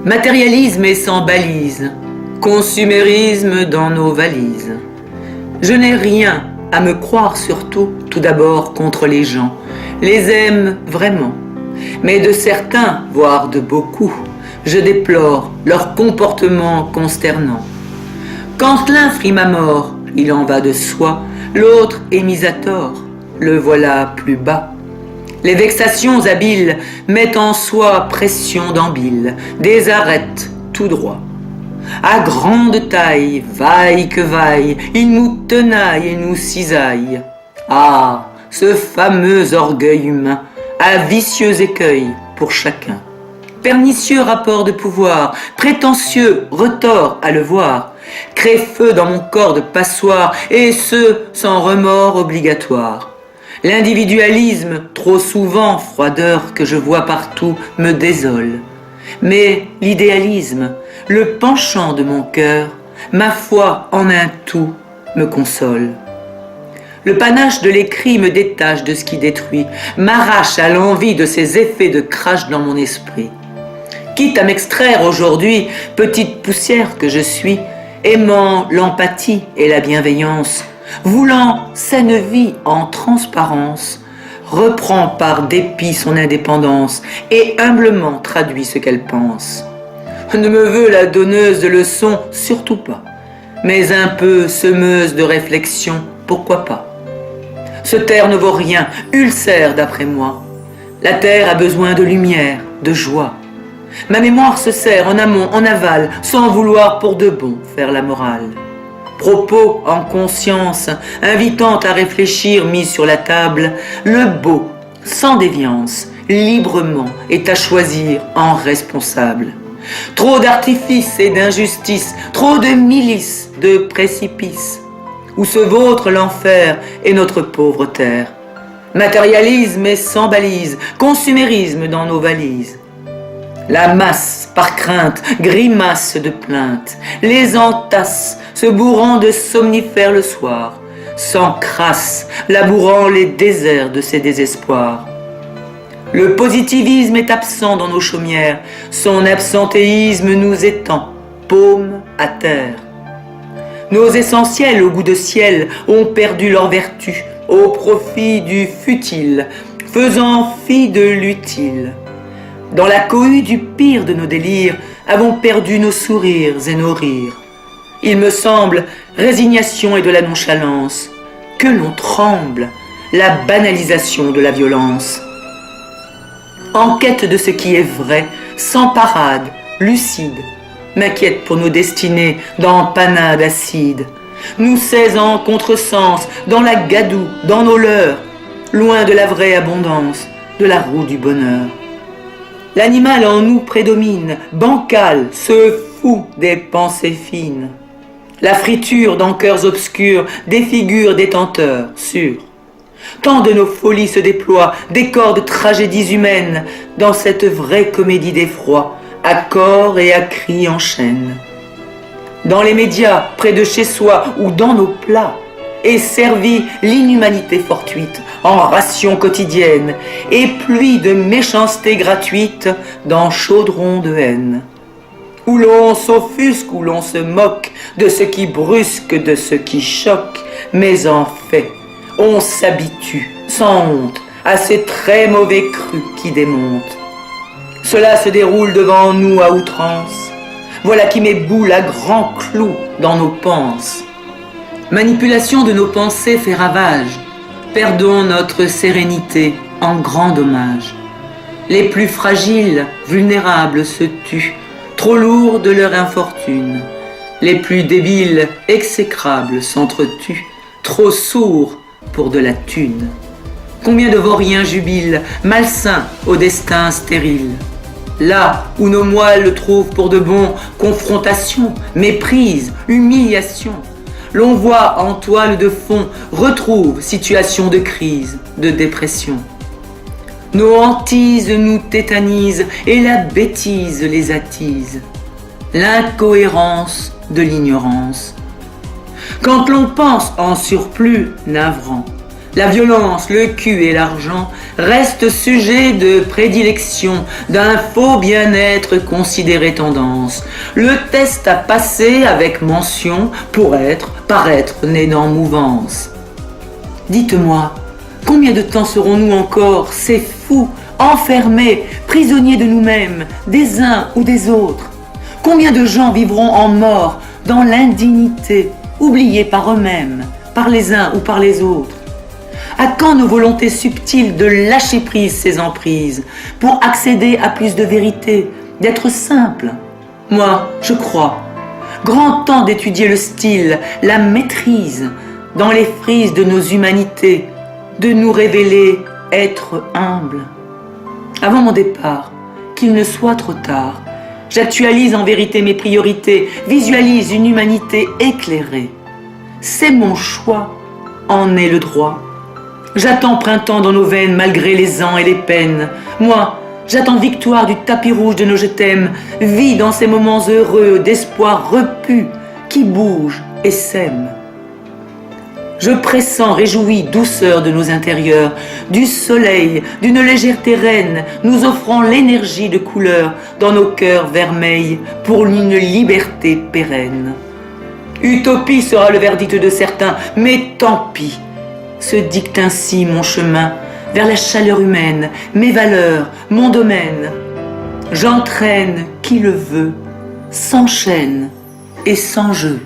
Matérialisme et sans balise, consumérisme dans nos valises. Je n'ai rien à me croire surtout, tout d'abord contre les gens, les aime vraiment. Mais de certains, voire de beaucoup, je déplore leur comportement consternant. Quand l'un frime à mort, il en va de soi, l'autre est mis à tort, le voilà plus bas. Les vexations habiles mettent en soi pression d'ambile, des arêtes tout droit. À grande taille, vaille que vaille, il nous tenaille et nous cisaille. Ah, ce fameux orgueil humain, à vicieux écueil pour chacun. Pernicieux rapport de pouvoir, prétentieux retort à le voir, crée feu dans mon corps de passoire, et ce, sans remords obligatoire. L'individualisme, trop souvent froideur que je vois partout, me désole. Mais l'idéalisme, le penchant de mon cœur, ma foi en un tout, me console. Le panache de l'écrit me détache de ce qui détruit, m'arrache à l'envie de ces effets de crash dans mon esprit. Quitte à m'extraire aujourd'hui, petite poussière que je suis, aimant l'empathie et la bienveillance, voulant saine vie en transparence, reprend par dépit son indépendance et humblement traduit ce qu'elle pense. Ne me veux la donneuse de leçons, surtout pas, mais un peu semeuse de réflexion, pourquoi pas. Ce terre ne vaut rien, ulcère d'après moi. La terre a besoin de lumière, de joie. Ma mémoire se sert en amont, en aval, sans vouloir pour de bon faire la morale. Propos en conscience, invitant à réfléchir mis sur la table, le beau, sans déviance, librement est à choisir en responsable. Trop d'artifices et d'injustice, trop de milices, de précipices, où se vautre l'enfer et notre pauvre terre. Matérialisme et sans balise, consumérisme dans nos valises. La masse, par crainte, grimace de plainte, les entasse, se bourrant de somnifères le soir, sans crasse, labourant les déserts de ses désespoirs. Le positivisme est absent dans nos chaumières, son absentéisme nous étend, paume à terre. Nos essentiels au goût de ciel ont perdu leur vertu au profit du futile, faisant fi de l'utile. Dans la cohue du pire de nos délires, avons perdu nos sourires et nos rires. Il me semble, résignation et de la nonchalance, que l'on tremble, la banalisation de la violence. En quête de ce qui est vrai, sans parade, lucide, m'inquiète pour nos destinées dans panade acide, nous sais en contresens, dans la gadoue, dans nos leurs, loin de la vraie abondance, de la roue du bonheur. L'animal en nous prédomine, bancal, se fout des pensées fines. La friture dans cœurs obscurs défigure des tenteurs sûrs. Tant de nos folies se déploient, décors de tragédies humaines, dans cette vraie comédie d'effroi, à corps et à cris en chaîne. Dans les médias, près de chez soi ou dans nos plats, est servie l'inhumanité fortuite en ration quotidienne et pluie de méchanceté gratuite dans chaudron de haine. Où l'on s'offusque, où l'on se moque de ce qui brusque, de ce qui choque, mais en fait, on s'habitue sans honte à ces très mauvais crus qui démontent. Cela se déroule devant nous à outrance. Voilà qui met boule à grands clous dans nos penses. Manipulation de nos pensées fait ravage. Perdons notre sérénité en grand dommage. Les plus fragiles, vulnérables se tuent, trop lourds de leur infortune. Les plus débiles, exécrables, s'entretuent, trop sourds pour de la thune. Combien de vauriens jubilent, malsains au destin stérile. Là où nos moelles trouvent pour de bon confrontation, méprise, humiliation, l'on voit en toile de fond, retrouve situation de crise, de dépression. Nos hantises nous tétanisent et la bêtise les attise. L'incohérence de l'ignorance. Quand l'on pense en surplus navrant, La violence, le cul et l'argent restent sujets de prédilection, d'un faux bien-être considéré tendance. Le test à passer avec mention pour être, paraître né dans mouvance. Dites-moi, combien de temps serons-nous encore, ces fous, enfermés, prisonniers de nous-mêmes, des uns ou des autres? Combien de gens vivront en mort, dans l'indignité, oubliés par eux-mêmes, par les uns ou par les autres? À quand nos volontés subtiles de lâcher prise ces emprises pour accéder à plus de vérité, d'être simple? Moi, je crois, grand temps d'étudier le style, la maîtrise, dans les frises de nos humanités, de nous révéler être humble. Avant mon départ, qu'il ne soit trop tard, j'actualise en vérité mes priorités, visualise une humanité éclairée. C'est mon choix, en est le droit. J'attends printemps dans nos veines malgré les ans et les peines. Moi, j'attends victoire du tapis rouge de nos je t'aime, vie dans ces moments heureux d'espoir repu qui bouge et sème. Je pressens, réjouis, douceur de nos intérieurs, du soleil, d'une légèreté reine, nous offrant l'énergie de couleur dans nos cœurs vermeils pour une liberté pérenne. Utopie sera le verdict de certains, mais tant pis. Se dicte ainsi mon chemin vers la chaleur humaine, mes valeurs, mon domaine. J'entraîne qui le veut, sans chaîne et sans jeu.